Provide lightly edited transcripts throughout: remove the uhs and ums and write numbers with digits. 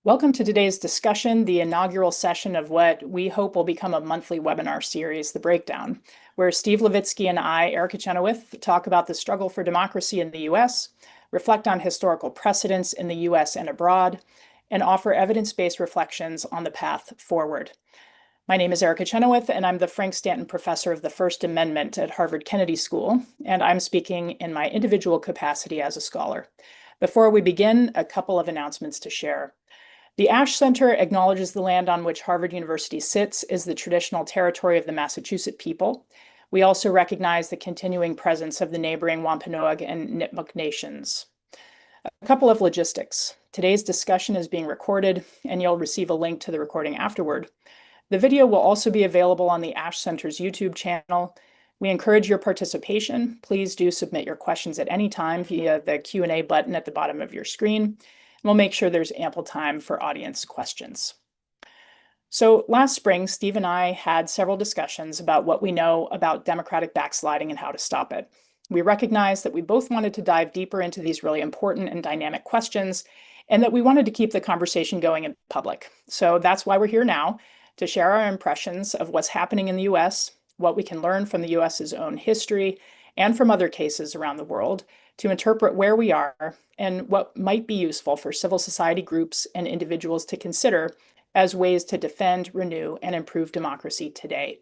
Welcome to today's discussion, the inaugural session of what we hope will become a monthly webinar series, The Breakdown, where Steve Levitsky and I, Erica Chenoweth, talk about the struggle for democracy in the US, reflect on historical precedents in the US and abroad, and offer evidence-based reflections on the path forward. My name is Erica Chenoweth, and I'm the Frank Stanton Professor of the First Amendment at Harvard Kennedy School, and I'm speaking in my individual capacity as a scholar. Before we begin, a couple of announcements to share. The Ash Center acknowledges the land on which Harvard University sits is the traditional territory of the Massachusetts people. We also recognize the continuing presence of the neighboring Wampanoag and Nipmuc nations. A couple of logistics. Today's discussion is being recorded, and you'll receive a link to the recording afterward. The video will also be available on the Ash Center's YouTube channel. We encourage your participation. Please do submit your questions at any time via the Q&A button at the bottom of your screen. We'll make sure there's ample time for audience questions. So last spring, Steve and I had several discussions about what we know about democratic backsliding and how to stop it. We recognized that we both wanted to dive deeper into these really important and dynamic questions, and that we wanted to keep the conversation going in public. So that's why we're here now, to share our impressions of what's happening in the US, what we can learn from the US's own history, and from other cases around the world, to interpret where we are and what might be useful for civil society groups and individuals to consider as ways to defend, renew, and improve democracy today.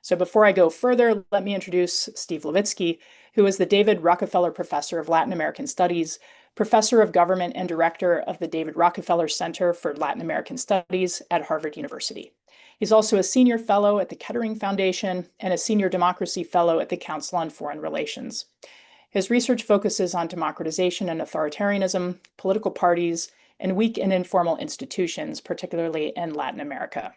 So before I go further, let me introduce Steve Levitsky, who is the David Rockefeller Professor of Latin American Studies, Professor of Government and Director of the David Rockefeller Center for Latin American Studies at Harvard University. He's also a Senior Fellow at the Kettering Foundation and a Senior Democracy Fellow at the Council on Foreign Relations. His research focuses on democratization and authoritarianism, political parties, and weak and informal institutions, particularly in Latin America.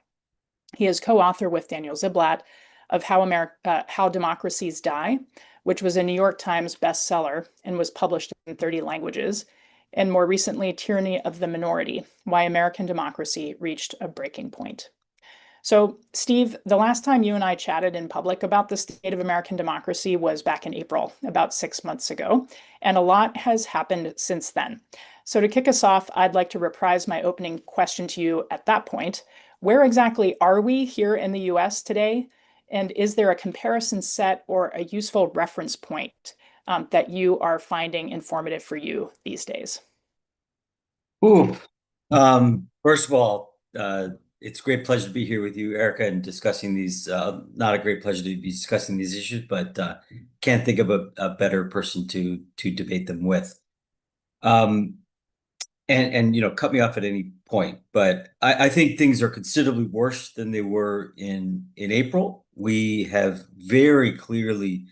He is co-author with Daniel Ziblatt of How Democracies Die, which was a New York Times bestseller and was published in 30 languages, and more recently, Tyranny of the Minority, Why American Democracy Reached a Breaking Point. So, Steve, the last time you and I chatted in public about the state of American democracy was back in April, about 6 months ago, and a lot has happened since then. So to kick us off, I'd like to reprise my opening question to you at that point. Where exactly are we here in the US today? And is there a comparison set or a useful reference point that you are finding informative for you these days? Ooh. First of all, it's a great pleasure to be here with you, Erica, and discussing these. Not a great pleasure to be discussing these issues, but can't think of a better person to debate them with. And cut me off at any point. But I think things are considerably worse than they were in April. We have very clearly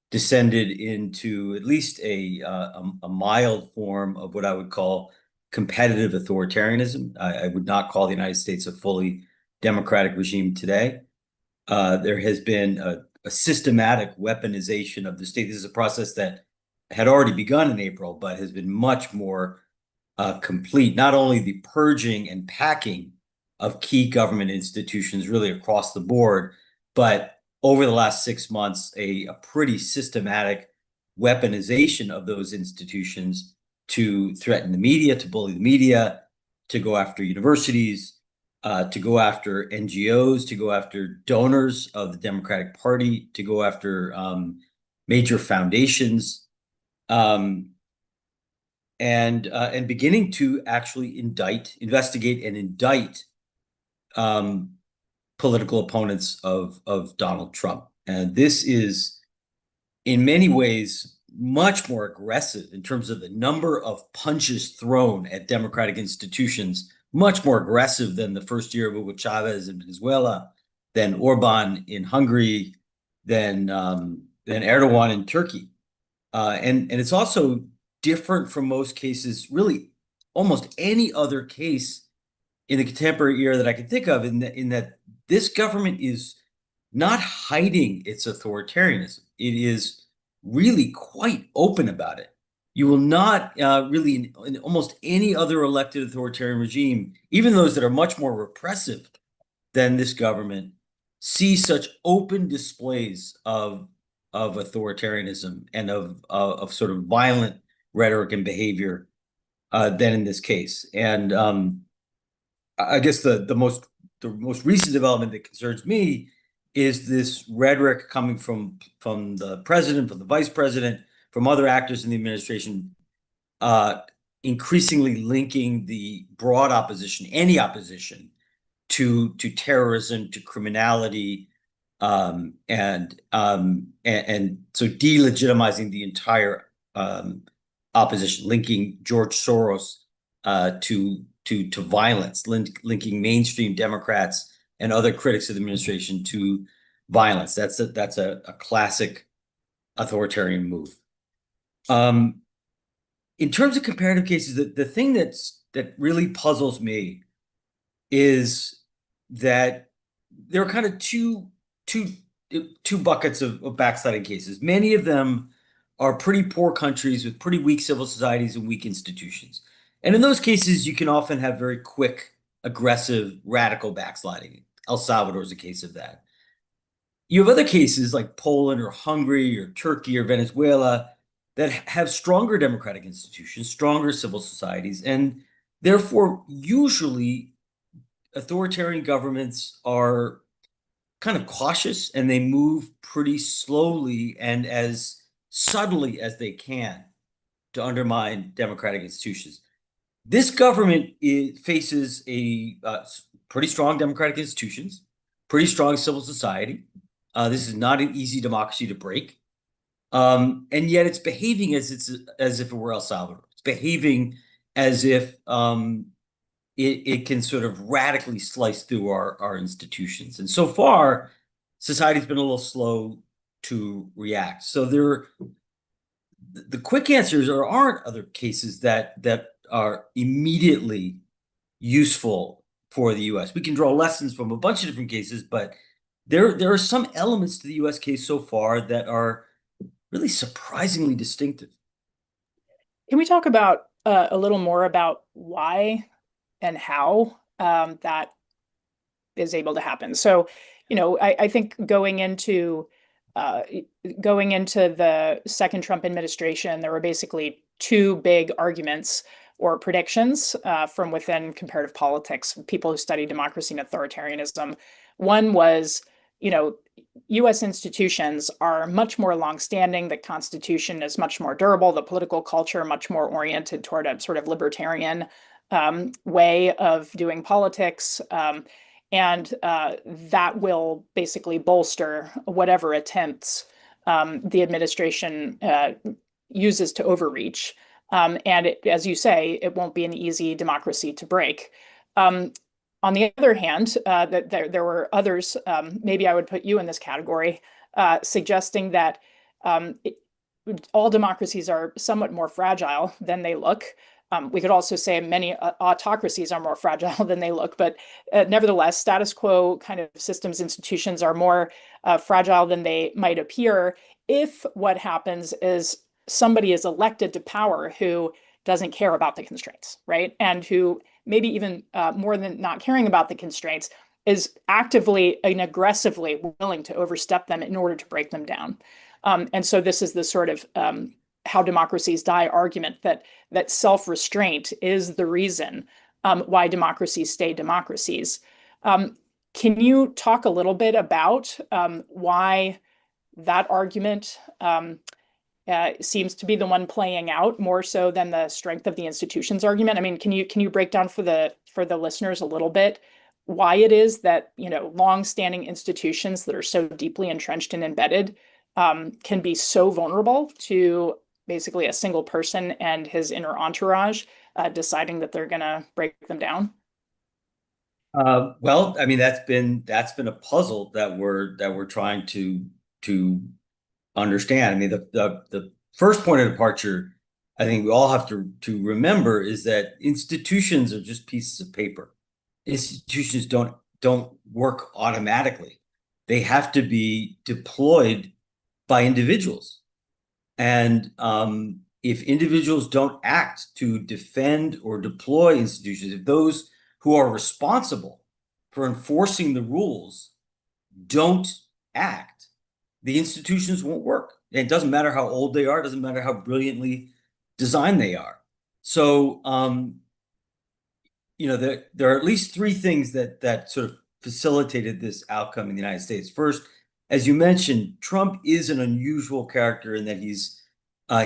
descended into at least a mild form of what I would call competitive authoritarianism. I would not call the United States a fully democratic regime today. There has been a systematic weaponization of the state. This is a process that had already begun in April, but has been much more complete. Not only the purging and packing of key government institutions really across the board, but over the last 6 months, a pretty systematic weaponization of those institutions to threaten the media, to bully the media, to go after universities, to go after NGOs, to go after donors of the Democratic Party, to go after major foundations, and beginning to actually investigate and indict political opponents of Donald Trump. And this is, in many ways, much more aggressive in terms of the number of punches thrown at democratic institutions, much more aggressive than the first year of Hugo Chavez in Venezuela, than Orban in Hungary, than Erdogan in Turkey. And it's also different from most cases, really almost any other case in the contemporary era that I can think of, in that this government is not hiding its authoritarianism. It is really quite open about it. You will not really, in almost any other elected authoritarian regime, even those that are much more repressive than this government, see such open displays of authoritarianism and of sort of violent rhetoric and behavior than in this case. And I guess the most recent development that concerns me is this rhetoric coming from the president, from the vice president, from other actors in the administration, uh, increasingly linking the broad opposition, any opposition, to terrorism, to criminality, and so delegitimizing the entire opposition, linking George Soros to violence, linking mainstream Democrats and other critics of the administration to violence. That's a classic authoritarian move. In terms of comparative cases, the thing that really puzzles me is that there are kind of two buckets of backsliding cases. Many of them are pretty poor countries with pretty weak civil societies and weak institutions. And in those cases, you can often have very quick, aggressive, radical backsliding. El Salvador is a case of that. You have other cases like Poland or Hungary or Turkey or Venezuela that have stronger democratic institutions, stronger civil societies, and therefore usually authoritarian governments are kind of cautious and they move pretty slowly and as subtly as they can to undermine democratic institutions. This government faces a pretty strong democratic institutions, pretty strong civil society. This is not an easy democracy to break, and yet it's behaving as if it were El Salvador. It's behaving as if it can sort of radically slice through our institutions. And so far, society's been a little slow to react. So the quick answers aren't other cases that are immediately useful for the US. We can draw lessons from a bunch of different cases, but there are some elements to the US case so far that are really surprisingly distinctive. Can we talk about a little more about why and how that is able to happen? So, I think going into the second Trump administration, there were basically two big arguments or predictions from within comparative politics, people who study democracy and authoritarianism. One was, US institutions are much more longstanding. The Constitution is much more durable. The political culture much more oriented toward a sort of libertarian way of doing politics. And that will basically bolster whatever attempts the administration uses to overreach. And as you say, it won't be an easy democracy to break. On the other hand, there were others, maybe I would put you in this category, suggesting that all democracies are somewhat more fragile than they look. We could also say many autocracies are more fragile than they look, but nevertheless, status quo kind of systems, institutions are more fragile than they might appear if what happens is somebody is elected to power who doesn't care about the constraints, right? And who maybe even more than not caring about the constraints is actively and aggressively willing to overstep them in order to break them down. And so this is the sort of how democracies die argument that self-restraint is the reason why democracies stay democracies. Can you talk a little bit about why that argument seems to be the one playing out more so than the strength of the institutions argument? I mean, can you break down for the listeners a little bit why it is that long-standing institutions that are so deeply entrenched and embedded can be so vulnerable to basically a single person and his inner entourage deciding that they're going to break them down? Well, I mean that's been a puzzle that we're trying to understand. I mean the first point of departure I think we all have to remember is that institutions are just pieces of paper. Institutions don't work automatically. They have to be deployed by individuals. And if individuals don't act to defend or deploy institutions, if those who are responsible for enforcing the rules don't act, the institutions won't work. And it doesn't matter how old they are, it doesn't matter how brilliantly designed they are. So there are at least three things that sort of facilitated this outcome in the United States. First, as you mentioned, Trump is an unusual character in that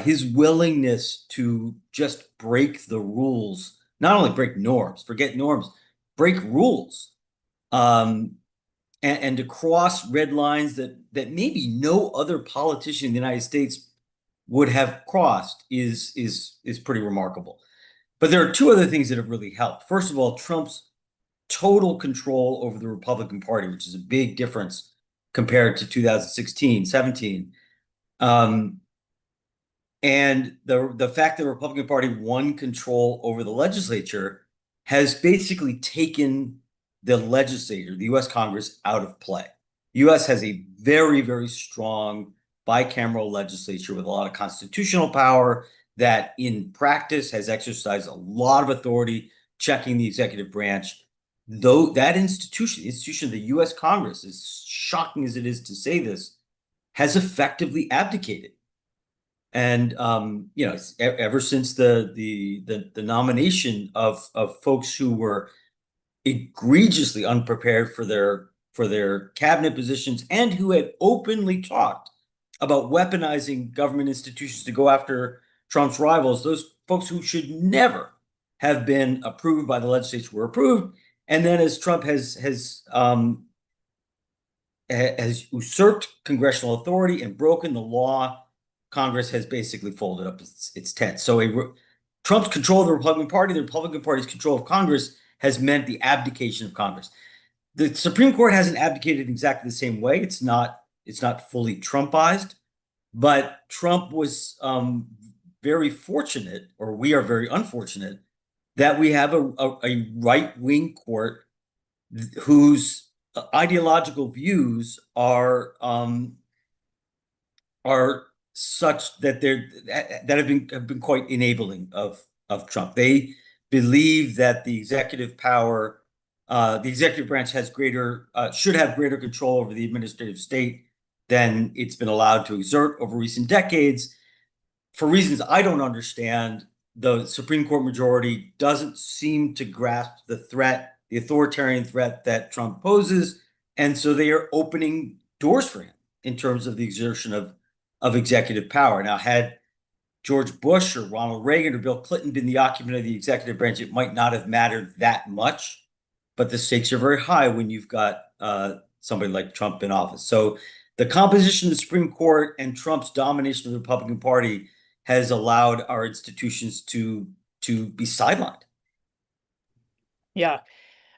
his willingness to just break the rules, not only break norms, forget norms, break rules, um, and to cross red lines that maybe no other politician in the United States would have crossed is pretty remarkable. But there are two other things that have really helped. First of all, Trump's total control over the Republican Party, which is a big difference compared to 2016, 17. Um, and the fact that the Republican Party won control over the legislature has basically taken the legislature, the US Congress, out of play. US has a very, very strong bicameral legislature with a lot of constitutional power that in practice has exercised a lot of authority checking the executive branch. Though that institution, the institution of the US Congress, as shocking as it is to say this, has effectively abdicated. And ever since the nomination of folks who were egregiously unprepared for their cabinet positions and who had openly talked about weaponizing government institutions to go after Trump's rivals, those folks who should never have been approved by the legislature were approved. And then as Trump has usurped congressional authority and broken the law, Congress has basically folded up its tent. So Trump's control of the Republican Party, the Republican Party's control of Congress has meant the abdication of Congress. The Supreme Court hasn't abdicated in exactly the same way. It's not fully Trumpized, but Trump was very fortunate, or we are very unfortunate, that we have a right-wing court whose ideological views are such that have been quite enabling of Trump. They believe that the executive power, the executive branch should have greater control over the administrative state than it's been allowed to exert over recent decades. For reasons I don't understand, the Supreme Court majority doesn't seem to grasp the authoritarian threat that Trump poses, and so they are opening doors for him in terms of the exertion of executive power. Now, had George Bush or Ronald Reagan or Bill Clinton been the occupant of the executive branch, it might not have mattered that much, but the stakes are very high when you've got somebody like Trump in office. So the composition of the Supreme Court and Trump's domination of the Republican Party has allowed our institutions to be sidelined. Yeah.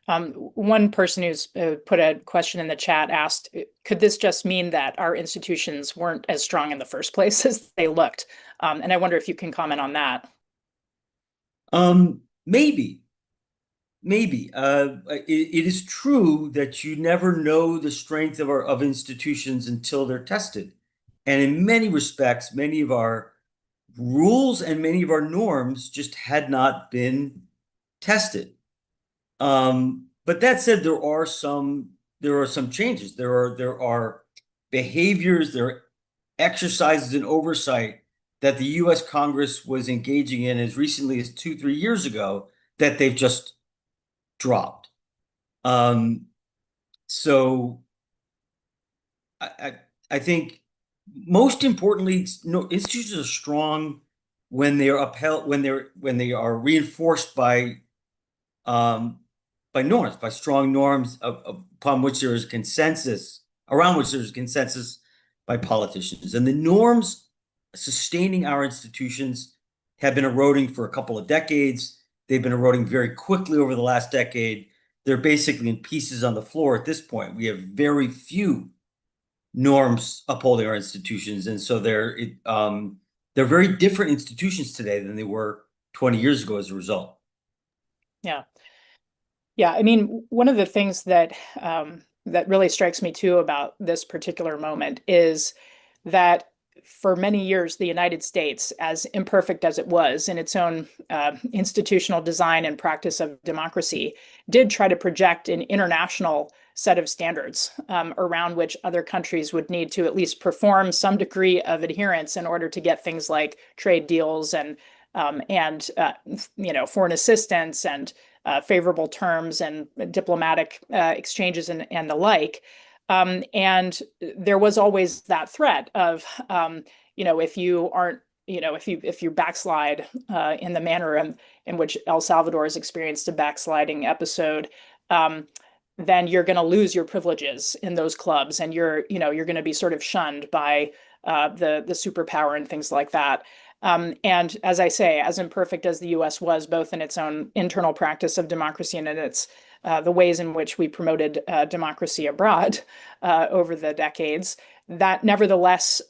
One person who's put a question in the chat asked, could this just mean that our institutions weren't as strong in the first place as they looked? And I wonder if you can comment on that. Maybe. It is true that you never know the strength of institutions until they're tested. And in many respects, many of our rules and many of our norms just had not been tested. But that said, there are some changes. There are behaviors, there are exercises and oversight that the US Congress was engaging in as recently as 2-3 years ago that they've just dropped. So I think most importantly, institutions are strong when they are upheld, when they are reinforced by norms, by strong norms upon which there is consensus, around which there's consensus by politicians. And the norms sustaining our institutions have been eroding for a couple of decades. They've been eroding very quickly over the last decade. They're basically in pieces on the floor at this point. We have very few norms upholding our institutions. And so they're very different institutions today than they were 20 years ago as a result. Yeah. Yeah, I mean, one of the things that that really strikes me too about this particular moment is that for many years, the United States, as imperfect as it was in its own institutional design and practice of democracy, did try to project an international set of standards around which other countries would need to at least perform some degree of adherence in order to get things like trade deals and foreign assistance and favorable terms and diplomatic exchanges and the like. And there was always that threat of, if you aren't, if you backslide in the manner in which El Salvador has experienced a backsliding episode, then you're going to lose your privileges in those clubs, and you're going to be sort of shunned by the superpower and things like that. And as I say, as imperfect as the U.S. was, both in its own internal practice of democracy and in its the ways in which we promoted democracy abroad over the decades, that nevertheless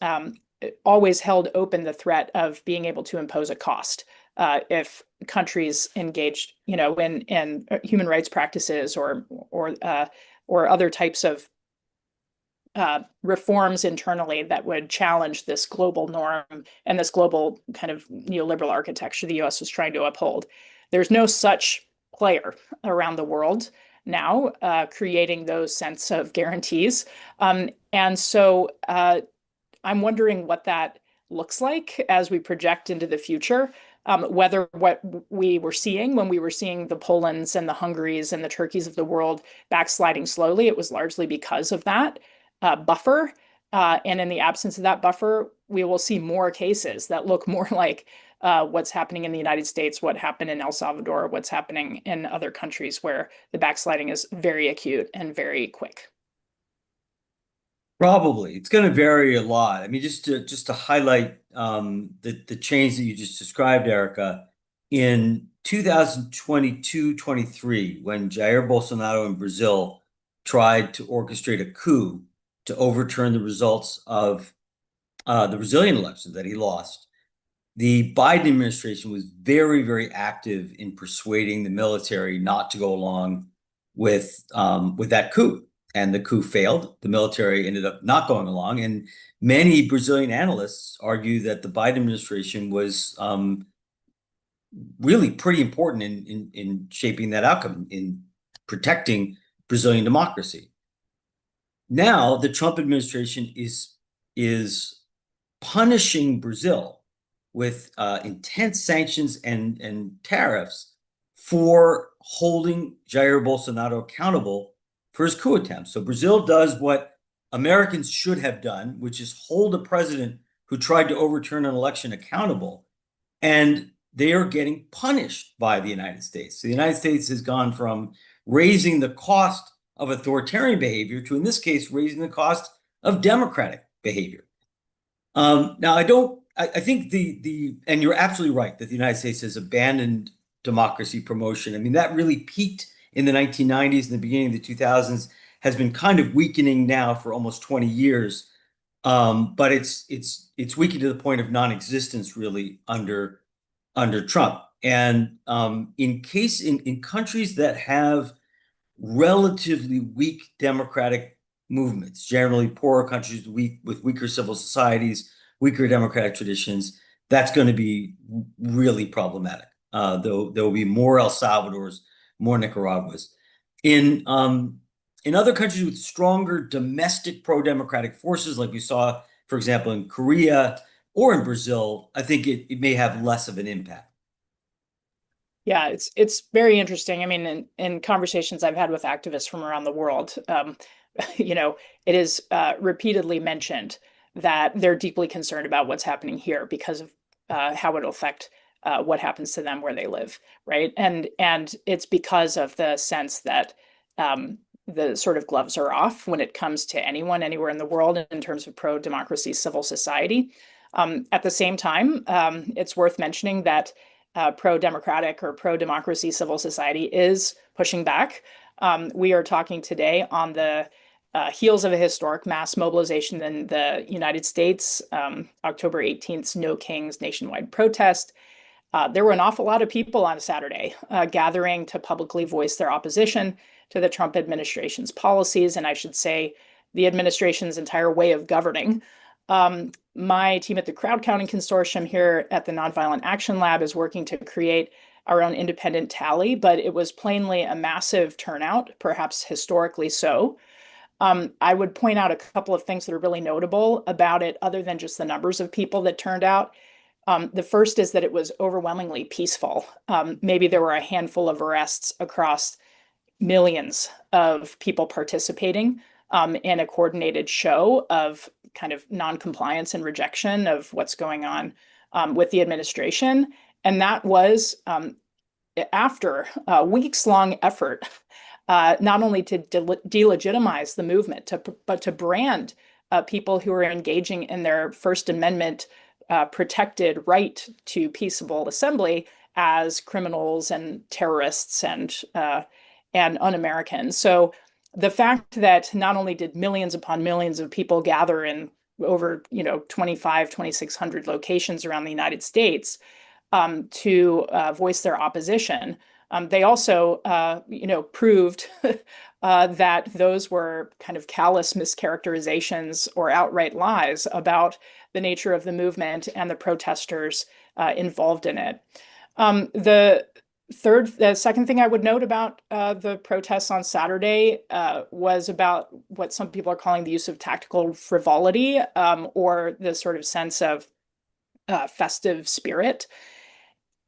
always held open the threat of being able to impose a cost if countries engaged, in human rights practices or other types of reforms internally that would challenge this global norm and this global kind of neoliberal architecture the US was trying to uphold. There's no such player around the world now creating those sense of guarantees. And so I'm wondering what that looks like as we project into the future. Whether what we were seeing when we were seeing the Polands and the Hungaries and the Turkeys of the world backsliding slowly, it was largely because of that buffer. And in the absence of that buffer, we will see more cases that look more like what's happening in the United States, what happened in El Salvador, what's happening in other countries where the backsliding is very acute and very quick. Probably. It's going to vary a lot. I mean, just to highlight the change that you just described, Erica, in 2022-23, when Jair Bolsonaro in Brazil tried to orchestrate a coup to overturn the results of the Brazilian election that he lost, the Biden administration was very, very active in persuading the military not to go along with that coup. And the coup failed. The military ended up not going along. And many Brazilian analysts argue that the Biden administration was really pretty important in shaping that outcome, in protecting Brazilian democracy. Now, the Trump administration is punishing Brazil with intense sanctions and tariffs for holding Jair Bolsonaro accountable for his coup attempt. So Brazil does what Americans should have done, which is hold a president who tried to overturn an election accountable. And they are getting punished by the United States. So the United States has gone from raising the cost of authoritarian behavior to, in this case, raising the cost of democratic behavior. Now, I think and you're absolutely right that the United States has abandoned democracy promotion. I mean, that really peaked in the 1990s and the beginning of the 2000s, has been kind of weakening now for almost 20 years. But it's weakened to the point of non-existence really under Trump. And in countries that have relatively weak democratic movements, generally poorer countries with weaker civil societies, weaker democratic traditions, that's going to be really problematic. There will be more El Salvadors, more Nicaraguas. In other countries with stronger domestic pro-democratic forces, like we saw, for example, in Korea or in Brazil, I think it may have less of an impact. Yeah, it's very interesting. I mean, in conversations I've had with activists from around the world, it is repeatedly mentioned that they're deeply concerned about what's happening here because of how it'll affect what happens to them where they live, right? And it's because of the sense that the sort of gloves are off when it comes to anyone anywhere in the world in terms of pro-democracy civil society. At the same time, it's worth mentioning that pro-democratic or pro-democracy civil society is pushing back. We are talking today on the heels of a historic mass mobilization in the United States, October 18th's No Kings nationwide protest. There were an awful lot of people on Saturday gathering to publicly voice their opposition to the Trump administration's policies, and I should say the administration's entire way of governing. My team at the Crowd Counting Consortium here at the Nonviolent Action Lab is working to create our own independent tally, but it was plainly a massive turnout, perhaps historically so. I would point out a couple of things that are really notable about it, other than just the numbers of people that turned out. The first is that it was overwhelmingly peaceful. Maybe there were a handful of arrests across millions of people participating in a coordinated show of kind of non-compliance and rejection of what's going on with the administration. And that was after a weeks-long effort, not only to delegitimize the movement, but to brand people who are engaging in their First Amendment protected right to peaceable assembly as criminals and terrorists and un-American. So the fact that not only did millions upon millions of people gather in over 2,600 locations around the United States to voice their opposition, they also proved that those were kind of callous mischaracterizations or outright lies about the nature of the movement and the protesters involved in it. The second thing I would note about the protests on Saturday was about what some people are calling the use of tactical frivolity, or the sort of sense of festive spirit.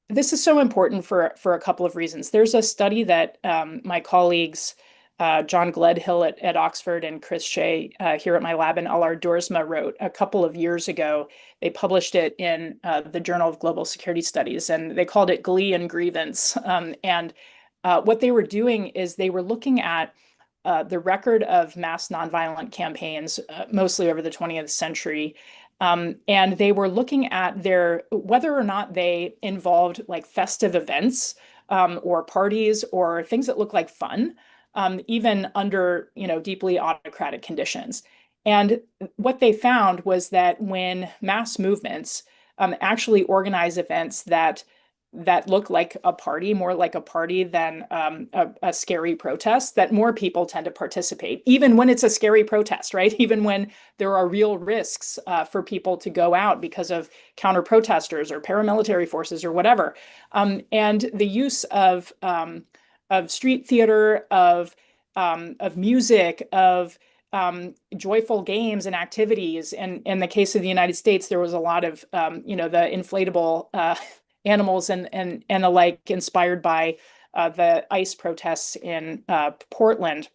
This is so important for a couple of reasons. There's a study that my colleagues, John Gledhill at Oxford and Chris Shea here at my lab in Alar Dorsma wrote a couple of years ago. They published it in the Journal of Global Security Studies, and they called it Glee and Grievance. And what they were doing is they were looking at the record of mass nonviolent campaigns, mostly over the 20th century. And they were looking at whether or not they involved like festive events or parties or things that look like fun, even under deeply autocratic conditions. And what they found was that when mass movements actually organize events that look like a party, more like a party than a scary protest, that more people tend to participate, even when it's a scary protest, right? Even when there are real risks for people to go out because of counter protesters or paramilitary forces or whatever. And the use of street theater, of music, of joyful games and activities. And in the case of the United States, there was a lot of, the inflatable animals and the like, inspired by the ICE protests in Portland.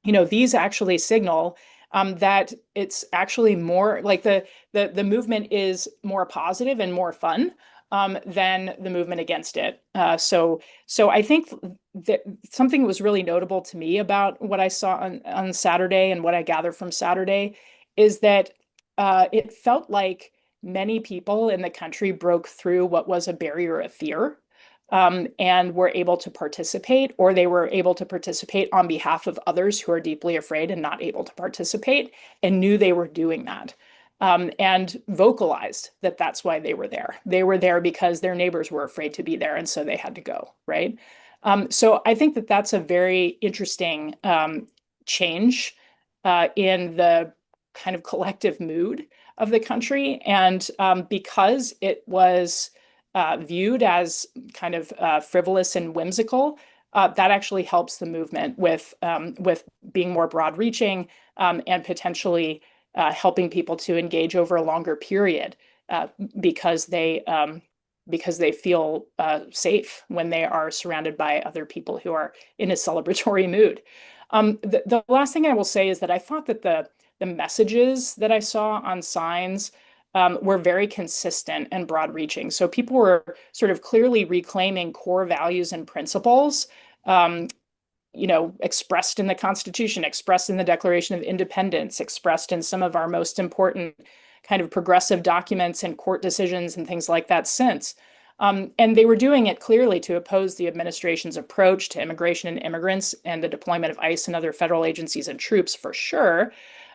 These actually signal that it's actually more like the movement is more positive and more fun than the movement against it. So I think that something that was really notable to me about what I saw on Saturday and what I gathered from Saturday is that it felt like many people in the country broke through what was a barrier of fear, and were able to participate, or they were able to participate on behalf of others who are deeply afraid and not able to participate, and knew they were doing that, and vocalized that that's why they were there. They were there because their neighbors were afraid to be there, and so they had to go, right? So I think that that's a very interesting change in the kind of collective mood of the country. And because it was viewed as kind of frivolous and whimsical, that actually helps the movement with being more broad reaching, and potentially helping people to engage over a longer period, because they feel safe when they are surrounded by other people who are in a celebratory mood. The last thing I will say is that I thought that the messages that I saw on signs were very consistent and broad reaching. So people were sort of clearly reclaiming core values and principles, expressed in the Constitution, expressed in the Declaration of Independence, expressed in some of our most important kind of progressive documents and court decisions and things like that since. And they were doing it clearly to oppose the administration's approach to immigration and immigrants and the deployment of ICE and other federal agencies and troops, for sure.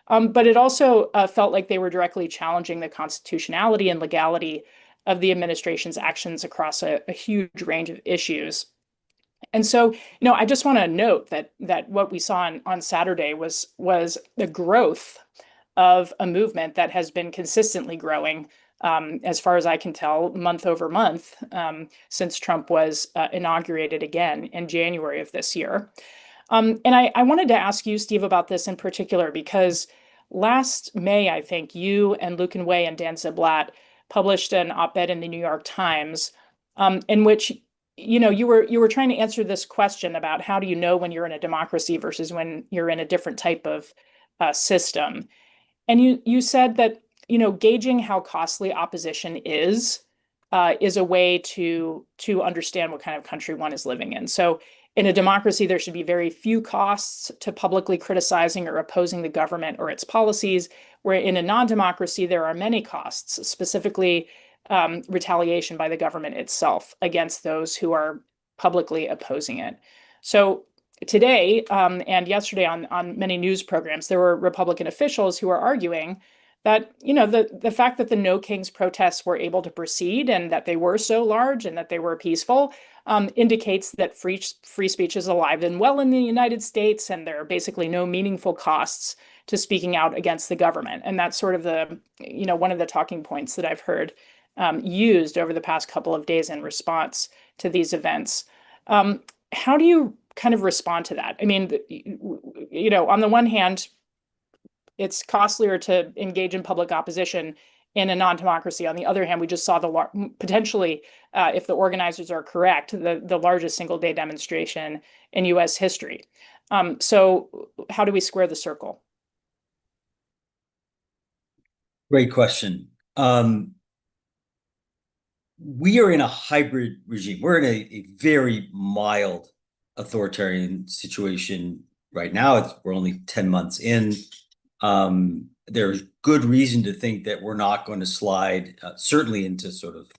But it also felt like they were directly challenging the constitutionality and legality of the administration's actions across a huge range of issues. And so, I just want to note that what we saw on Saturday was the growth of a movement that has been consistently growing, as far as I can tell, month over month, since Trump was inaugurated again in January of this year. And I wanted to ask you, Steve, about this in particular, because last May, I think you and Luke and Wei and Dan Ziblatt published an op-ed in the New York Times, in which you were trying to answer this question about how do you know when you're in a democracy versus when you're in a different type of system. And you said that gauging how costly opposition is a way to understand what kind of country one is living in. So in a democracy, there should be very few costs to publicly criticizing or opposing the government or its policies, where in a non-democracy, there are many costs, specifically retaliation by the government itself against those who are publicly opposing it. So today and yesterday on many news programs, there were Republican officials who are arguing that the fact that the No Kings protests were able to proceed and that they were so large and that they were peaceful indicates that free speech is alive and well in the United States, and there are basically no meaningful costs to speaking out against the government. And that's sort of the one of the talking points that I've heard used over the past couple of days in response to these events. How do you kind of respond to that? I mean, on the one hand, it's costlier to engage in public opposition in a non-democracy. On the other hand, we just saw potentially, if the organizers are correct, the largest single-day demonstration in U.S. history. So how do we square the circle? Great question. We are in a hybrid regime. We're in a very mild authoritarian situation right now. We're only 10 months in. There's good reason to think that we're not going to slide certainly into sort of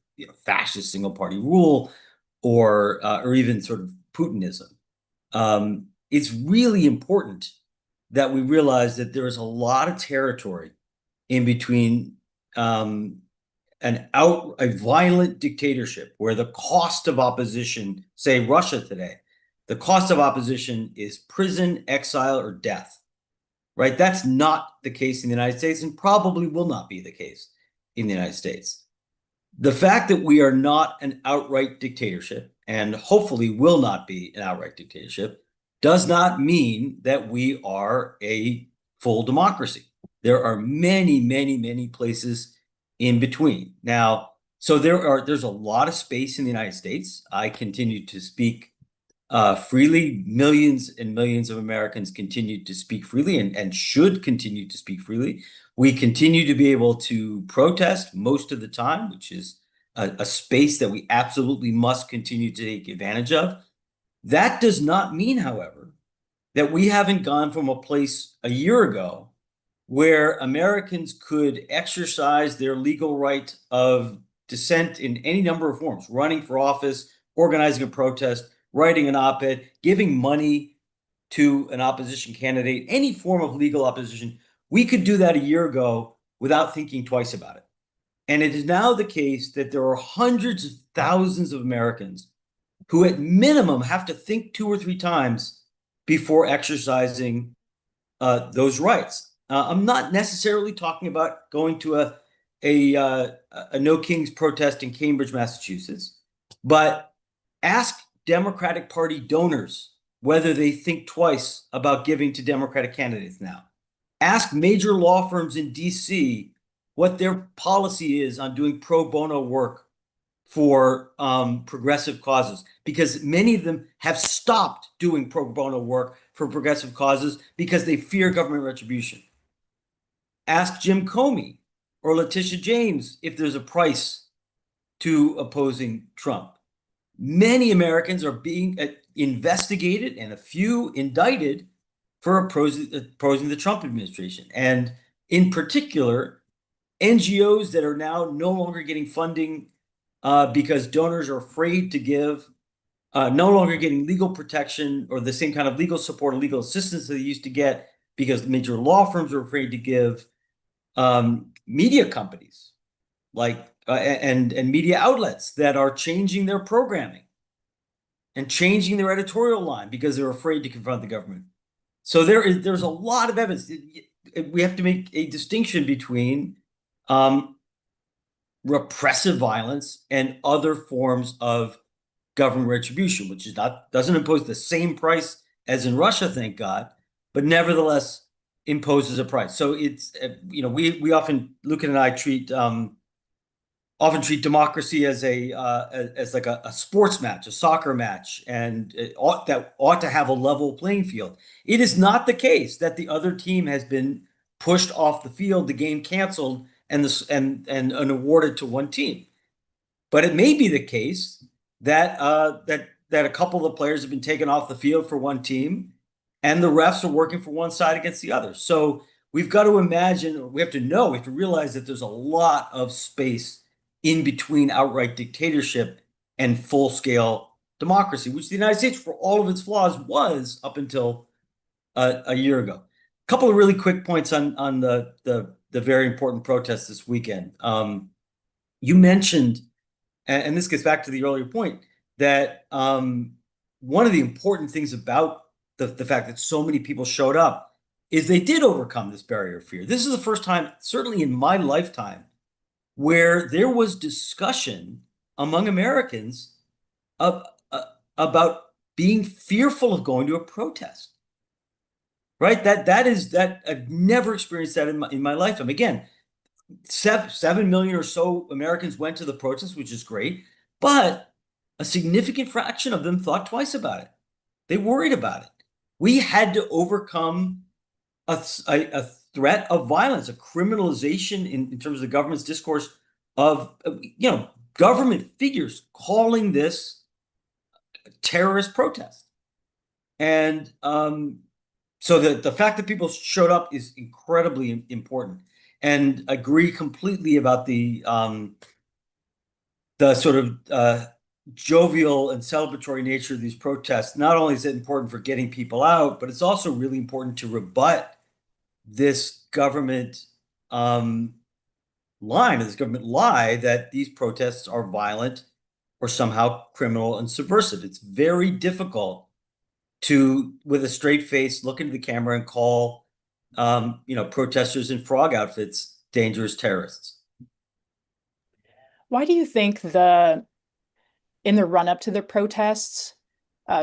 fascist single party rule or even sort of Putinism. It's really important that we realize that there is a lot of territory in between a violent dictatorship where the cost of opposition, say Russia today, the cost of opposition is prison, exile, or death. Right? That's not the case in the United States and probably will not be the case in the United States. The fact that we are not an outright dictatorship and hopefully will not be an outright dictatorship does not mean that we are a full democracy. There are many, many, many places in between. Now, so there's a lot of space in the United States. I continue to speak freely. Millions and millions of Americans continue to speak freely and should continue to speak freely. We continue to be able to protest most of the time, which is a space that we absolutely must continue to take advantage of. That does not mean, however, that we haven't gone from a place a year ago where Americans could exercise their legal right of dissent in any number of forms, running for office, organizing a protest, writing an op-ed, giving money to an opposition candidate, any form of legal opposition. We could do that a year ago without thinking twice about it. And it is now the case that there are hundreds of thousands of Americans who at minimum have to think 2 or 3 times before exercising those rights. I'm not necessarily talking about going to a No Kings protest in Cambridge, Massachusetts, but ask Democratic Party donors whether they think twice about giving to Democratic candidates now. Ask major law firms in DC what their policy is on doing pro bono work for progressive causes, because many of them have stopped doing pro bono work for progressive causes because they fear government retribution. Ask Jim Comey or Letitia James if there's a price to opposing Trump. Many Americans are being investigated and a few indicted for opposing the Trump administration. And in particular, NGOs that are now no longer getting funding because donors are afraid to give, no longer getting legal protection or the same kind of legal support or legal assistance that they used to get because major law firms are afraid to give. Media companies like and media outlets that are changing their programming and changing their editorial line because they're afraid to confront the government. So there's a lot of evidence. We have to make a distinction between repressive violence and other forms of government retribution, which doesn't impose the same price as in Russia, thank God, but nevertheless imposes a price. So it's we often, Lucan and I, treat often treat democracy as as like a sports match, a soccer match, and that ought to have a level playing field. It is not the case that the other team has been pushed off the field, the game canceled, and awarded to one team. But it may be the case that that a couple of players have been taken off the field for one team, and the refs are working for one side against the other. So we've got to imagine, we have to realize that there's a lot of space in between outright dictatorship and full-scale democracy, which the United States, for all of its flaws, was up until a year ago. A couple of really quick points on the very important protests this weekend. You mentioned, and this gets back to the earlier point, that one of the important things about the fact that so many people showed up is they did overcome this barrier of fear. This is the first time, certainly in my lifetime, where there was discussion among Americans of, about being fearful of going to a protest. Right? That I've never experienced that in my lifetime. Again, 7 million or so Americans went to the protest, which is great, but a significant fraction of them thought twice about it. They worried about it. We had to overcome a threat of violence, a criminalization in terms of the government's discourse of government figures calling this terrorist protest. And so the fact that people showed up is incredibly important, and agree completely about the sort of jovial and celebratory nature of these protests. Not only is it important for getting people out, but it's also really important to rebut this government this government lie that these protests are violent or somehow criminal and subversive. It's very difficult to, with a straight face, look into the camera and call protesters in frog outfits dangerous terrorists. Why do you think in the run up to the protests,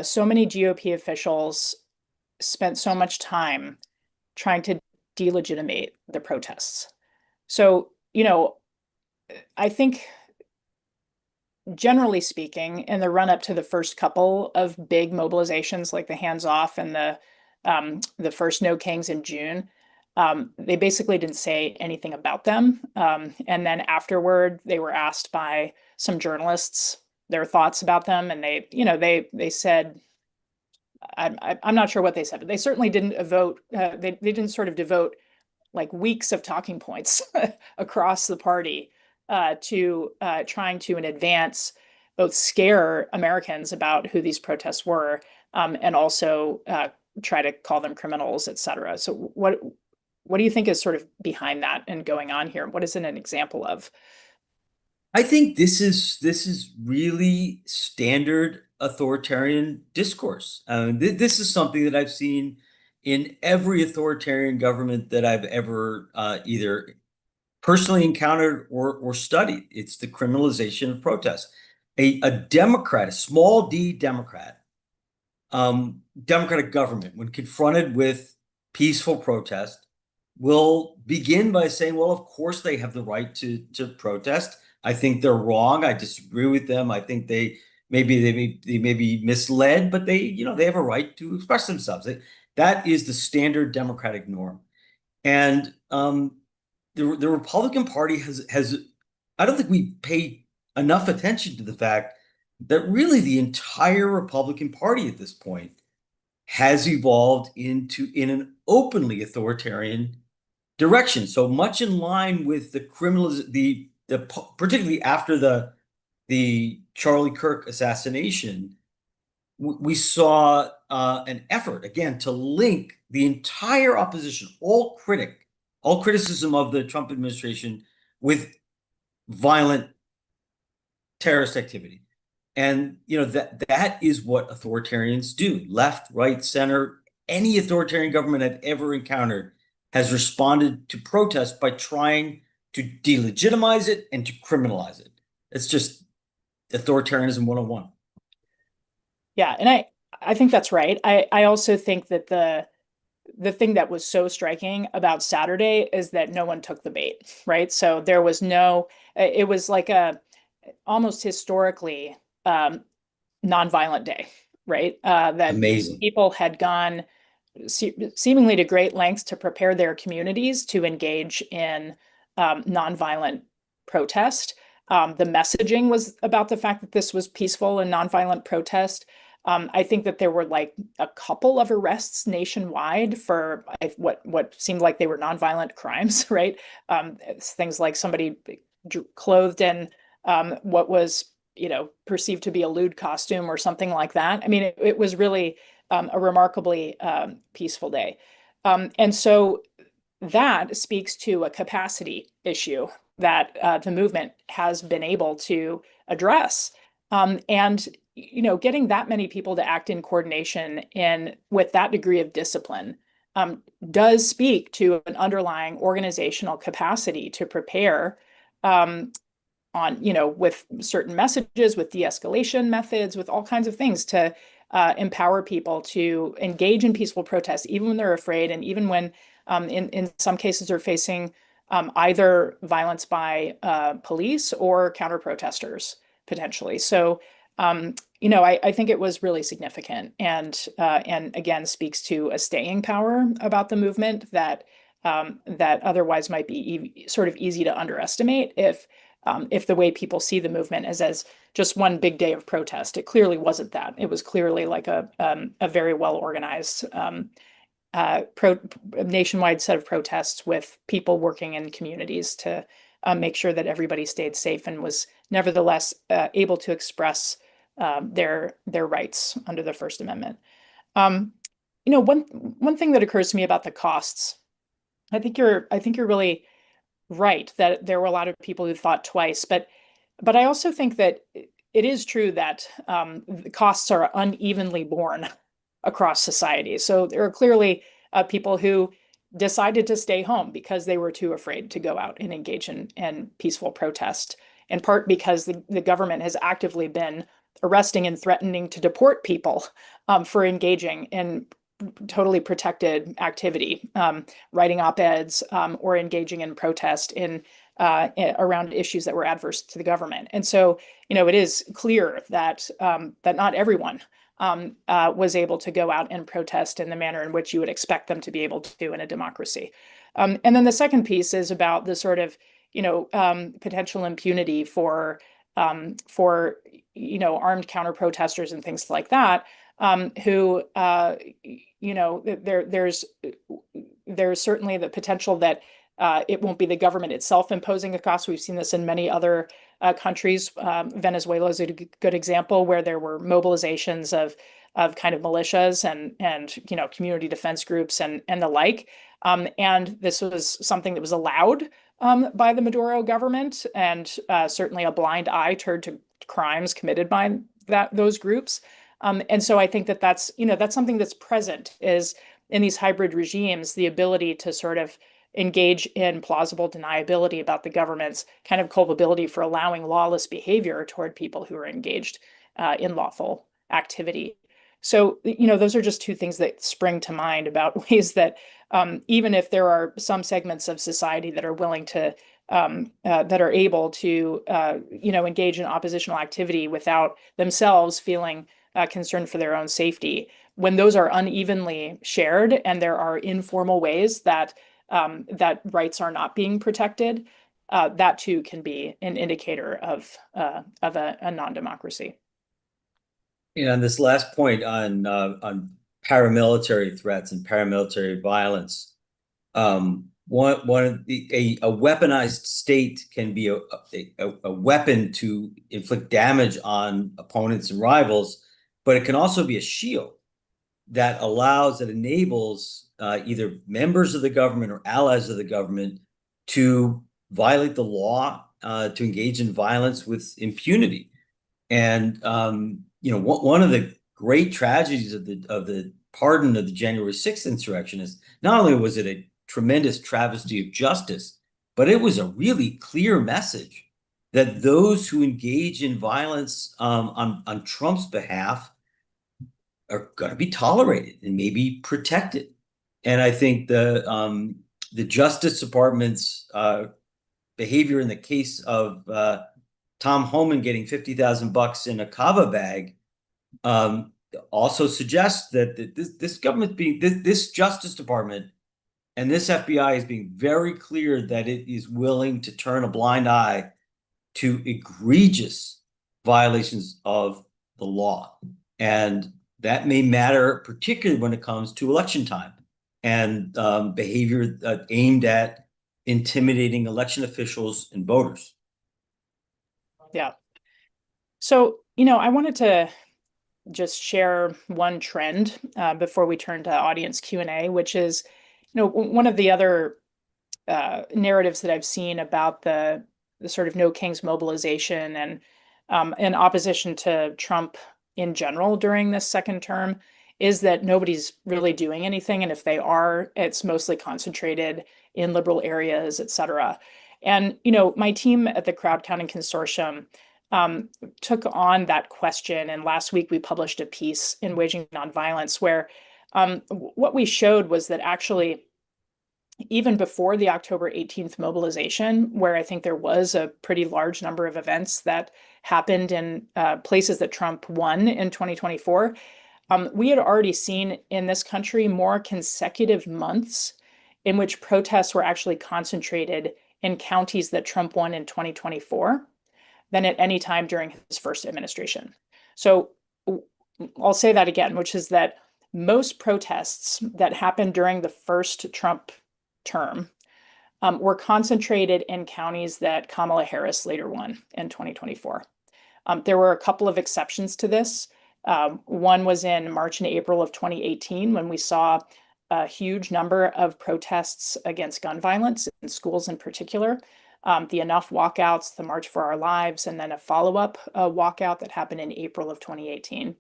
so many GOP officials spent so much time trying to delegitimate the protests? So, I think generally speaking, in the run up to the first couple of big mobilizations, like the Hands Off and the first No Kings in June, they basically didn't say anything about them. And then afterward, they were asked by some journalists their thoughts about them, and they said, I'm not sure what they said, but they certainly didn't vote. They didn't sort of devote like weeks of talking points across the party to trying to in advance both scare Americans about who these protests were, and also try to call them criminals, et cetera. So what do you think is sort of behind that and going on here? What is it an example of? I think this is really standard authoritarian discourse. This is something that I've seen in every authoritarian government that I've ever either personally encountered or studied. It's the criminalization of protest. A Democrat, a small d Democrat, democratic government, when confronted with peaceful protest, will begin by saying, well, of course they have the right to protest. I think they're wrong. I disagree with them. I think they may be misled, but they have a right to express themselves. That is the standard democratic norm. And the Republican Party has I don't think we pay enough attention to the fact that really the entire Republican Party at this point has evolved in an openly authoritarian direction. So much in line with the particularly after the Charlie Kirk assassination, we saw an effort again to link the entire opposition, all criticism of the Trump administration, with violent terrorist activity. And that is what authoritarians do. Left, right, center, any authoritarian government I've ever encountered has responded to protest by trying to delegitimize it and to criminalize it. It's just authoritarianism 101. Yeah, and I think that's right. I also think that the thing that was so striking about Saturday is that no one took the bait, right? So there was no, it was like a almost historically nonviolent day, right? That Amazing. people had gone seemingly to great lengths to prepare their communities to engage in nonviolent protest. The messaging was about the fact that this was peaceful and nonviolent protest. I think that there were like a couple of arrests nationwide for what seemed like they were nonviolent crimes, right? Things like somebody clothed in what was, perceived to be a lewd costume or something like that. I mean, it was really a remarkably peaceful day. And so that speaks to a capacity issue that the movement has been able to address. And getting that many people to act in coordination and with that degree of discipline does speak to an underlying organizational capacity to prepare on, with certain messages, with de-escalation methods, with all kinds of things to empower people to engage in peaceful protests, even when they're afraid, and even when, in some cases, are facing either violence by police or counter protesters potentially. So, I think it was really significant, and again speaks to a staying power about the movement that that otherwise might be sort of easy to underestimate if the way people see the movement is as just one big day of protest. It clearly wasn't that. It was clearly like a very well organized nationwide set of protests with people working in communities to make sure that everybody stayed safe and was nevertheless able to express their rights under the First Amendment. One thing that occurs to me about the costs, I think you're really right that there were a lot of people who thought twice, but I also think that it is true that the costs are unevenly borne across society. So there are clearly people who decided to stay home because they were too afraid to go out and engage in peaceful protest, in part because the government has actively been arresting and threatening to deport people for engaging in totally protected activity, writing op-eds or engaging in protest around issues that were adverse to the government. And so, it is clear that that not everyone was able to go out and protest in the manner in which you would expect them to be able to do in a democracy. And then the second piece is about the sort of, potential impunity for armed counter protesters and things like that, who there's certainly the potential that it won't be the government itself imposing a cost. We've seen this in many other countries. Venezuela is a good example where there were mobilizations of kind of militias and community defense groups and the like. And this was something that was allowed by the Maduro government, and certainly a blind eye turned to crimes committed by those groups. And so I think that that's something that's present is in these hybrid regimes, the ability to sort of engage in plausible deniability about the government's kind of culpability for allowing lawless behavior toward people who are engaged in lawful activity. So, those are just two things that spring to mind about ways that even if there are some segments of society that are willing to that are able to engage in oppositional activity without themselves feeling concerned for their own safety, when those are unevenly shared and there are informal ways that that rights are not being protected, that too can be an indicator of a non-democracy. And this last point on paramilitary threats and paramilitary violence, one of a weaponized state can be a weapon to inflict damage on opponents and rivals, but it can also be a shield that enables either members of the government or allies of the government to violate the law, to engage in violence with impunity. And one of the great tragedies of the pardon of the January 6th insurrection is not only was it a tremendous travesty of justice, but it was a really clear message that those who engage in violence on Trump's behalf are going to be tolerated and maybe protected. And I think the Justice Department's behavior in the case of Tom Homan getting $50,000 in a kava bag also suggests that this government this Justice Department and this FBI is being very clear that it is willing to turn a blind eye to egregious violations of the law. And that may matter, particularly when it comes to election time and behavior aimed at intimidating election officials and voters. Yeah. So, I wanted to just share one trend before we turn to audience Q&A, which is, one of the other narratives that I've seen about the sort of No Kings mobilization and in opposition to Trump in general during this second term is that nobody's really doing anything. And if they are, it's mostly concentrated in liberal areas, et cetera. And, my team at the Crowd Counting Consortium took on that question. And last week we published a piece in Waging Nonviolence where what we showed was that actually, even before the October 18th mobilization, where I think there was a pretty large number of events that happened in places that Trump won in 2024, we had already seen in this country more consecutive months in which protests were actually concentrated in counties that Trump won in 2024 than at any time during his first administration. So I'll say that again, which is that most protests that happened during the first Trump term were concentrated in counties that Kamala Harris later won in 2024. There were a couple of exceptions to this. One was in March and April of 2018 when we saw a huge number of protests against gun violence in schools in particular. The Enough walkouts, the March for Our Lives, and then a follow-up walkout that happened in April of 2018.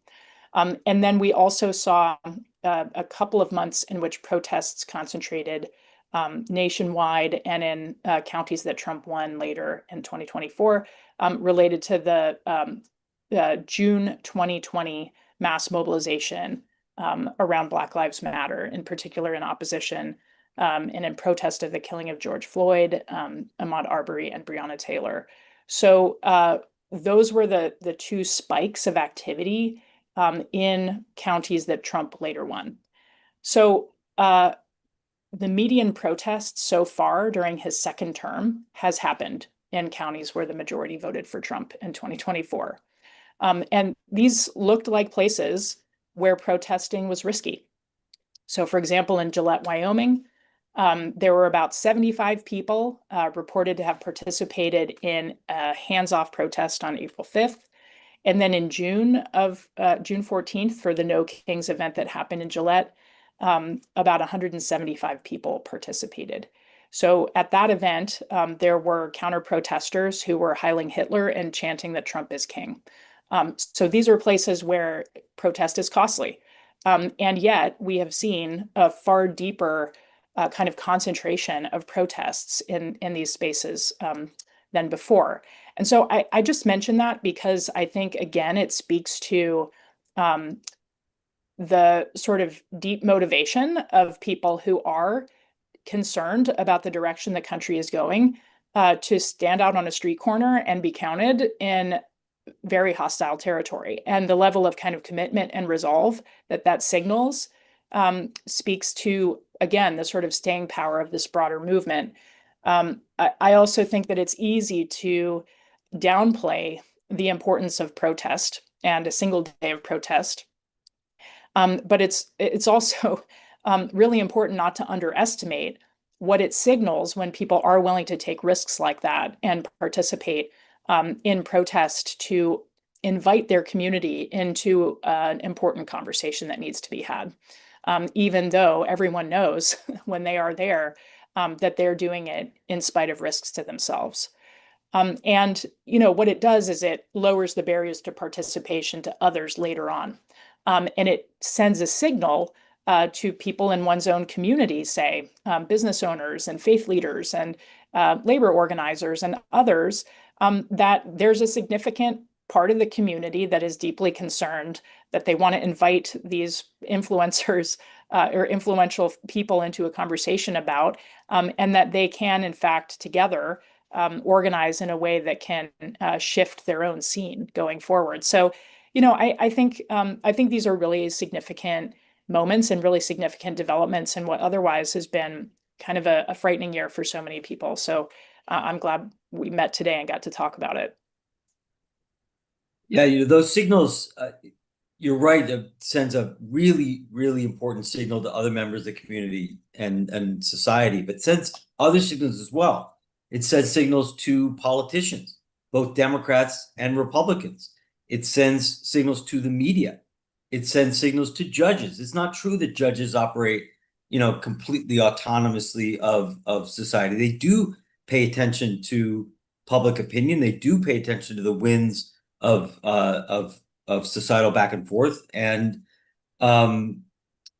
And then we also saw a couple of months in which protests concentrated nationwide and in counties that Trump won later in 2024, related to the June 2020 mass mobilization around Black Lives Matter, in particular in opposition and in protest of the killing of George Floyd, Ahmaud Arbery, and Breonna Taylor. So those were the two spikes of activity in counties that Trump later won. So the median protest so far during his second term has happened in counties where the majority voted for Trump in 2024. And these looked like places where protesting was risky. So, for example, in Gillette, Wyoming, there were about 75 people reported to have participated in a hands-off protest on April 5th. And then in June 14th, for the No Kings event that happened in Gillette, about 175 people participated. So at that event, there were counter-protesters who were hailing Hitler and chanting that Trump is king. So these are places where protest is costly. And yet we have seen a far deeper kind of concentration of protests in these spaces than before. And so I just mentioned that because I think, again, it speaks to the sort of deep motivation of people who are concerned about the direction the country is going to stand out on a street corner and be counted in very hostile territory. And the level of kind of commitment and resolve that signals speaks to, again, the sort of staying power of this broader movement. I also think that it's easy to downplay the importance of protest and a single day of protest. But it's also really important not to underestimate what it signals when people are willing to take risks like that and participate in protest to invite their community into an important conversation that needs to be had, even though everyone knows when they are there that they're doing it in spite of risks to themselves. And what it does is it lowers the barriers to participation to others later on. And it sends a signal to people in one's own community, say business owners and faith leaders and labor organizers and others, that there's a significant part of the community that is deeply concerned, that they want to invite these influencers or influential people into a conversation about, and that they can, in fact, together organize in a way that can shift their own scene going forward. So, I think these are really significant moments and really significant developments in what otherwise has been kind of a frightening year for so many people. So I'm glad we met today and got to talk about it. Yeah, those signals, you're right, it sends a really, really important signal to other members of the community and society, but sends other signals as well. It sends signals to politicians, both Democrats and Republicans. It sends signals to the media. It sends signals to judges. It's not true that judges operate, completely autonomously of society. They do pay attention to public opinion. They do pay attention to the winds of societal back and forth, and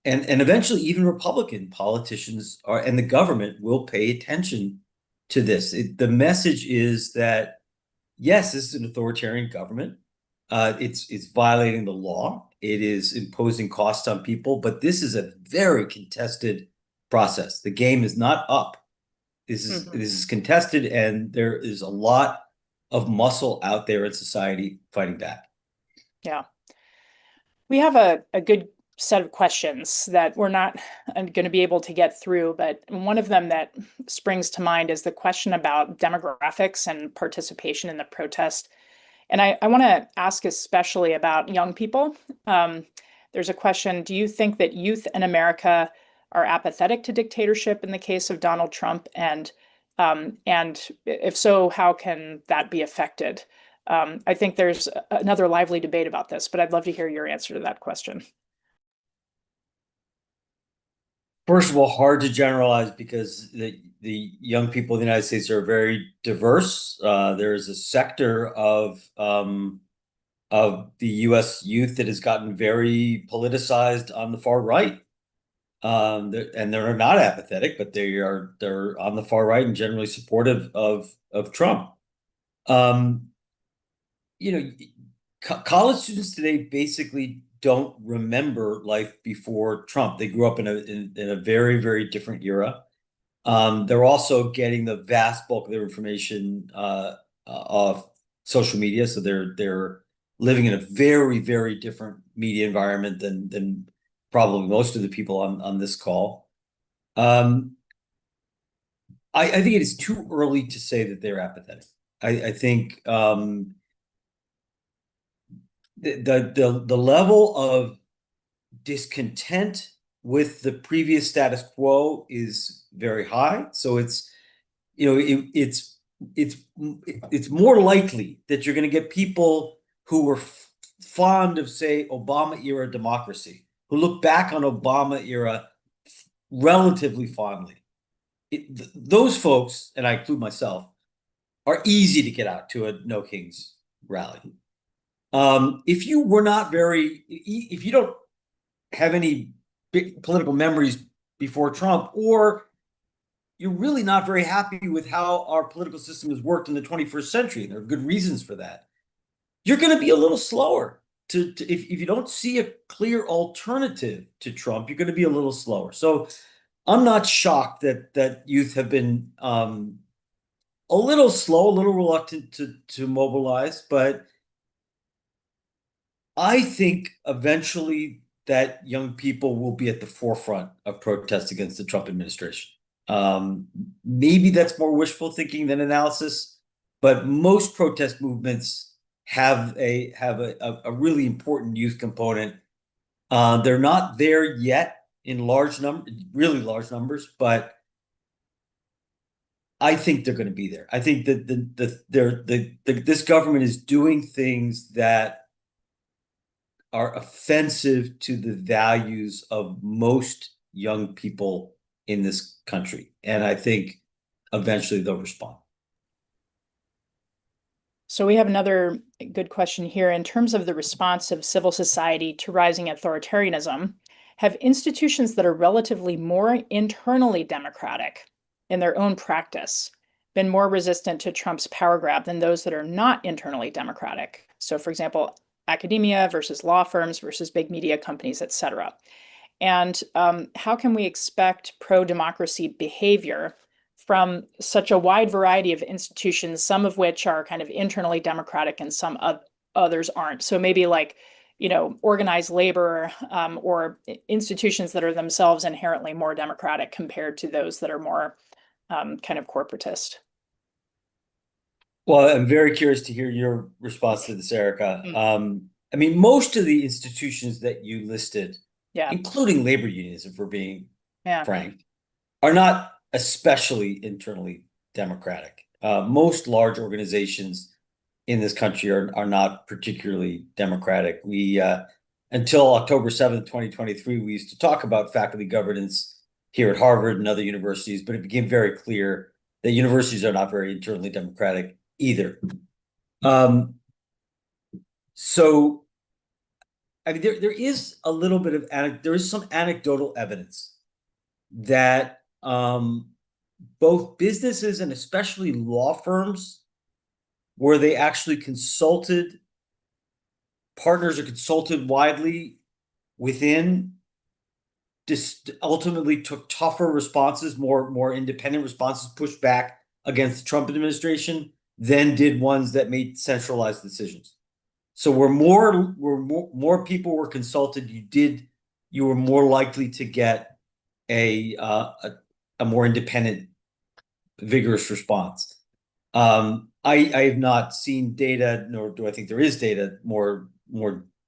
eventually even Republican politicians and the government will pay attention to this. The message is that yes, this is an authoritarian government. It's violating the law. It is imposing costs on people, but this is a very contested process. The game is not up. This is contested, and there is a lot of muscle out there in society fighting back. Yeah. We have a good set of questions that we're not going to be able to get through, but one of them that springs to mind is the question about demographics and participation in the protest. And I want to ask especially about young people. There's a question, do you think that youth in America are apathetic to dictatorship in the case of Donald Trump? And if so, how can that be affected? I think there's another lively debate about this, but I'd love to hear your answer to that question. First of all, hard to generalize because the young people in the United States are very diverse. There is a sector of the U.S. youth that has gotten very politicized on the far right. And they're not apathetic, but they're on the far right and generally supportive of Trump. College students today basically don't remember life before Trump. They grew up in a very, very different era. They're also getting the vast bulk of their information off social media, so they're living in a very, very different media environment than probably most of the people on this call. I think it is too early to say that they're apathetic. I think the level of discontent with the previous status quo is very high. So it's more likely that you're going to get people who were fond of, say, Obama era democracy, who look back on Obama era relatively fondly. Those folks, and I include myself, are easy to get out to a No Kings rally. If you don't have any big political memories before Trump, or you're really not very happy with how our political system has worked in the 21st century, and there are good reasons for that, you're going to be a little slower if you don't see a clear alternative to Trump, you're going to be a little slower. So I'm not shocked that youth have been a little slow, a little reluctant to mobilize, but I think eventually that young people will be at the forefront of protests against the Trump administration. Maybe that's more wishful thinking than analysis, but most protest movements have a really important youth component. They're not there yet in really large numbers, but I think they're going to be there. I think that this government is doing things that are offensive to the values of most young people in this country. And I think eventually they'll respond. So we have another good question here. In terms of the response of civil society to rising authoritarianism, have institutions that are relatively more internally democratic in their own practice been more resistant to Trump's power grab than those that are not internally democratic. So, for example, academia versus law firms versus big media companies, et cetera. And how can we expect pro-democracy behavior from such a wide variety of institutions, some of which are kind of internally democratic and some others aren't? So maybe like, organized labor or institutions that are themselves inherently more democratic compared to those that are more kind of corporatist. Well, I'm very curious to hear your response to this, Erica. I mean, most of the institutions that you listed, Yeah, including labor unions, if we're being yeah, frank, are not especially internally democratic. Most large organizations in this country are not particularly democratic. We until October 7th, 2023, we used to talk about faculty governance here at Harvard and other universities, but it became very clear that universities are not very internally democratic either. Um, so I mean, there is a little bit of there is some anecdotal evidence that both businesses and especially law firms, where they actually consulted partners or consulted widely within, just ultimately took tougher responses, more independent responses, pushed back against the Trump administration than did ones that made centralized decisions. So where more people were consulted, you were more likely to get a more independent, vigorous response. I have not seen data, nor do I think there is data more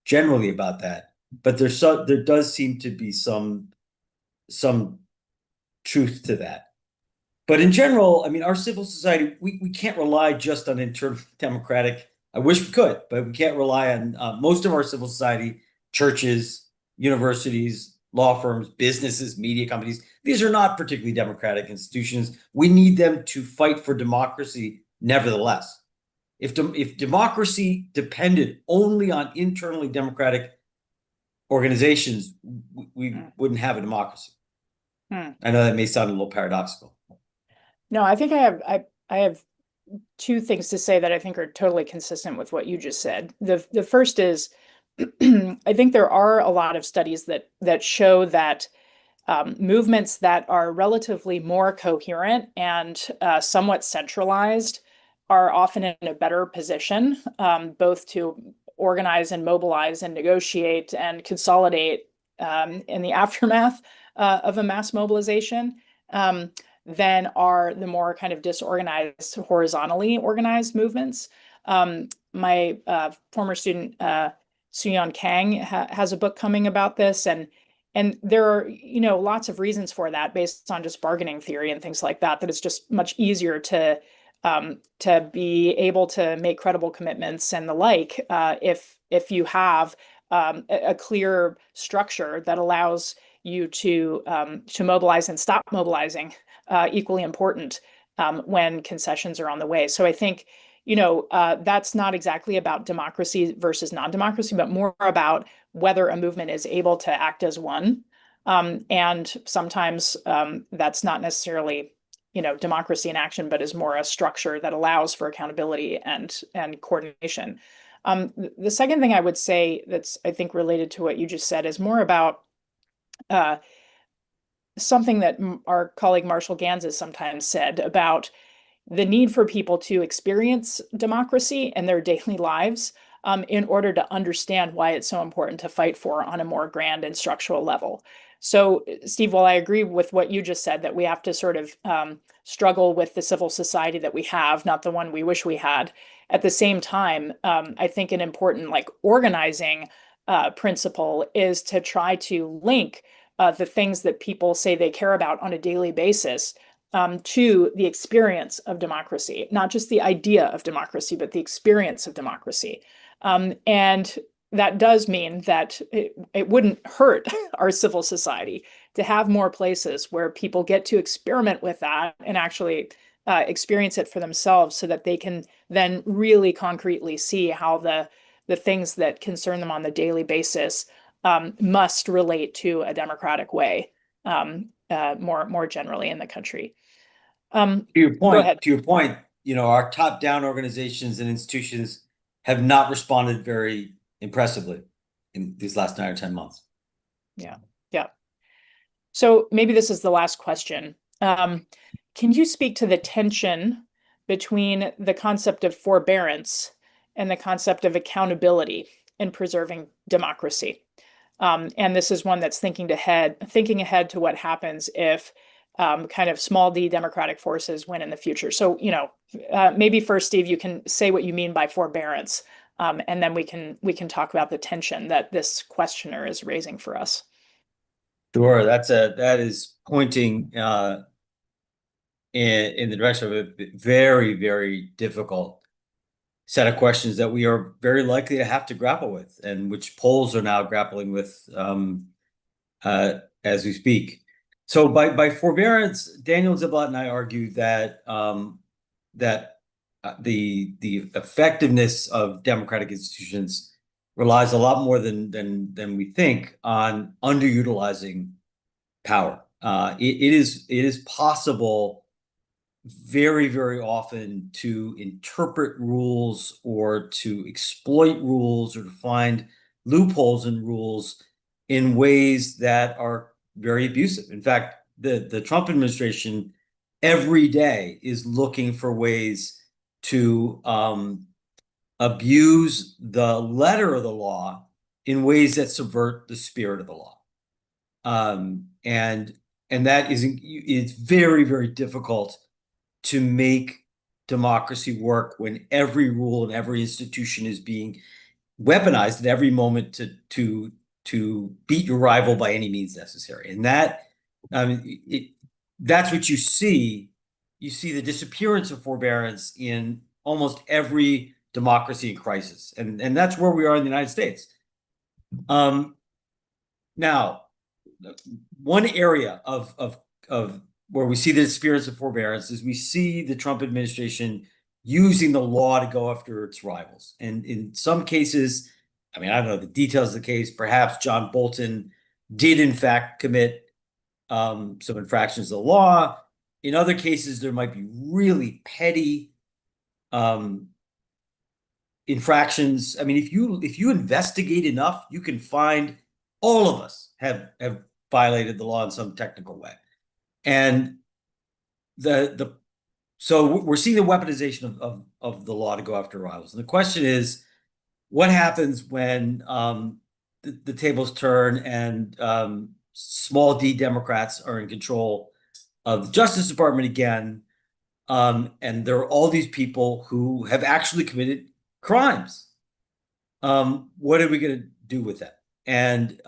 generally about that. But there does seem to be some truth to that. But in general, I mean, our civil society, we can't rely just on internal democratic. I wish we could, but we can't rely on most of our civil society, churches, universities, law firms, businesses, media companies. These are not particularly democratic institutions. We need them to fight for democracy nevertheless. If democracy depended only on internally democratic organizations, we wouldn't have a democracy. I know that may sound a little paradoxical. No, I think I have two things to say that I think are totally consistent with what you just said. The first is I think there are a lot of studies that show that movements that are relatively more coherent and somewhat centralized are often in a better position, both to organize and mobilize and negotiate and consolidate in the aftermath of a mass mobilization. Than are the more kind of disorganized, horizontally organized movements. My former student, Suyeon Kang, has a book coming about this, and there are lots of reasons for that based on just bargaining theory and things like that. That it's just much easier to be able to make credible commitments and the like if you have a clear structure that allows you to mobilize and stop mobilizing. Equally important when concessions are on the way. So I think, that's not exactly about democracy versus non-democracy, but more about whether a movement is able to act as one. And sometimes that's not necessarily, democracy in action, but is more a structure that allows for accountability and coordination. The second thing I would say that's, I think, related to what you just said is more about something that our colleague Marshall Ganz has sometimes said about the need for people to experience democracy in their daily lives in order to understand why it's so important to fight for on a more grand and structural level. So, Steve, while I agree with what you just said, that we have to sort of struggle with the civil society that we have, not the one we wish we had, at the same time, I think an important organizing principle is to try to link the things that people say they care about on a daily basis to the experience of democracy, not just the idea of democracy, but the experience of democracy. And that does mean that it wouldn't hurt our civil society to have more places where people get to experiment with that and actually experience it for themselves so that they can then really concretely see how the things that concern them on the daily basis must relate to a democratic way more generally in the country. Go ahead. To your point, our top-down organizations and institutions have not responded very impressively in these last 9 or 10 months. Yeah. Yeah. So maybe this is the last question. Can you speak to the tension between the concept of forbearance and the concept of accountability in preserving democracy? And this is one that's thinking ahead to what happens if kind of small d democratic forces win in the future. So, maybe first, Steve, you can say what you mean by forbearance, and then we can talk about the tension that this questioner is raising for us. Sure, that is pointing in the direction of a very, very difficult set of questions that we are very likely to have to grapple with, and which polls are now grappling with as we speak. So by forbearance, Daniel Ziblatt and I argue that the effectiveness of democratic institutions relies a lot more than we think on underutilizing power. It is possible very, very often to interpret rules or to exploit rules or to find loopholes in rules in ways that are very abusive. In fact, the Trump administration every day is looking for ways to abuse the letter of the law in ways that subvert the spirit of the law. And that it's very, very difficult to make democracy work when every rule and every institution is being weaponized at every moment to beat your rival by any means necessary. And that's what you see. You see the disappearance of forbearance in almost every democracy in crisis, and that's where we are in the United States. Now, one area of where we see the disappearance of forbearance is we see the Trump administration using the law to go after its rivals. And in some cases, I mean, I don't know the details of the case, perhaps John Bolton did in fact commit some infractions of the law. In other cases, there might be really petty infractions. I mean, if you investigate enough, you can find all of us have violated the law in some technical way. And so we're seeing the weaponization of the law to go after rivals. And the question is, what happens when the tables turn and small d Democrats are in control of the Justice Department again, and there are all these people who have actually committed crimes? What are we going to do with that? And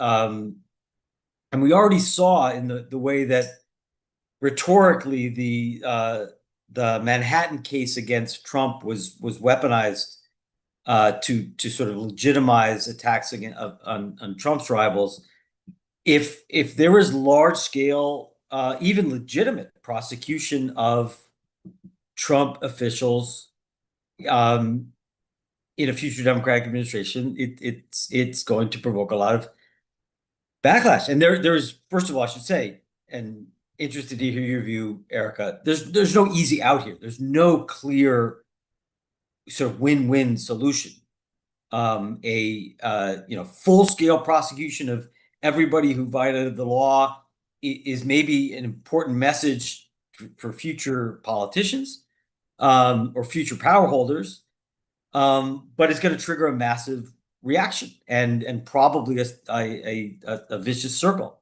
we already saw in the way that rhetorically the Manhattan case against Trump was weaponized to sort of legitimize attacks on Trump's rivals. If there is large scale, even legitimate prosecution of Trump officials in a future Democratic administration, it's going to provoke a lot of backlash. And there's, first of all, I should say, and interested to hear your view, Erica, there's no easy out here. There's no clear sort of win-win solution. Full-scale prosecution of everybody who violated the law is maybe an important message for future politicians or future power holders, but it's going to trigger a massive reaction and probably a vicious circle.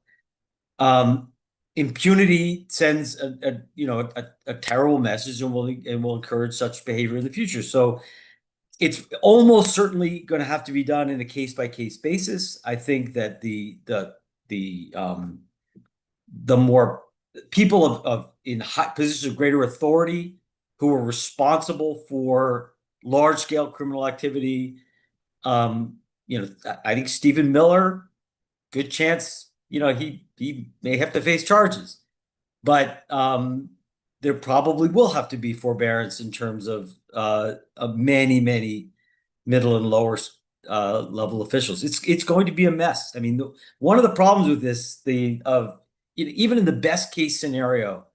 Impunity sends a terrible message and will encourage such behavior in the future. So it's almost certainly going to have to be done in a case-by-case basis. I think that the more people in high positions of greater authority who are responsible for large-scale criminal activity, I think Stephen Miller, good chance, he may have to face charges, but there probably will have to be forbearance in terms of many middle and lower level officials. It's going to be a mess. I mean, one of the problems with this, even in the best case scenario,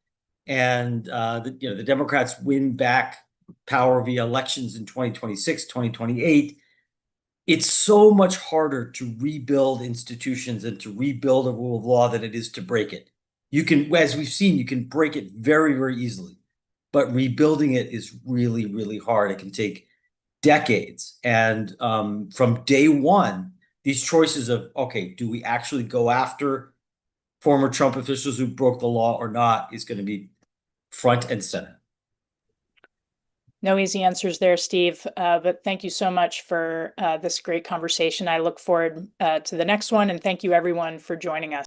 and the Democrats win back power via elections in 2026, 2028, it's so much harder to rebuild institutions and to rebuild a rule of law than it is to break it. You can, as we've seen, you can break it very, very easily, but rebuilding it is really, really hard. It can take decades. And from day one, these choices of, okay, do we actually go after former Trump officials who broke the law or not is going to be front and center. No easy answers there, Steve, but thank you so much for this great conversation. I look forward to the next one, and thank you everyone for joining us.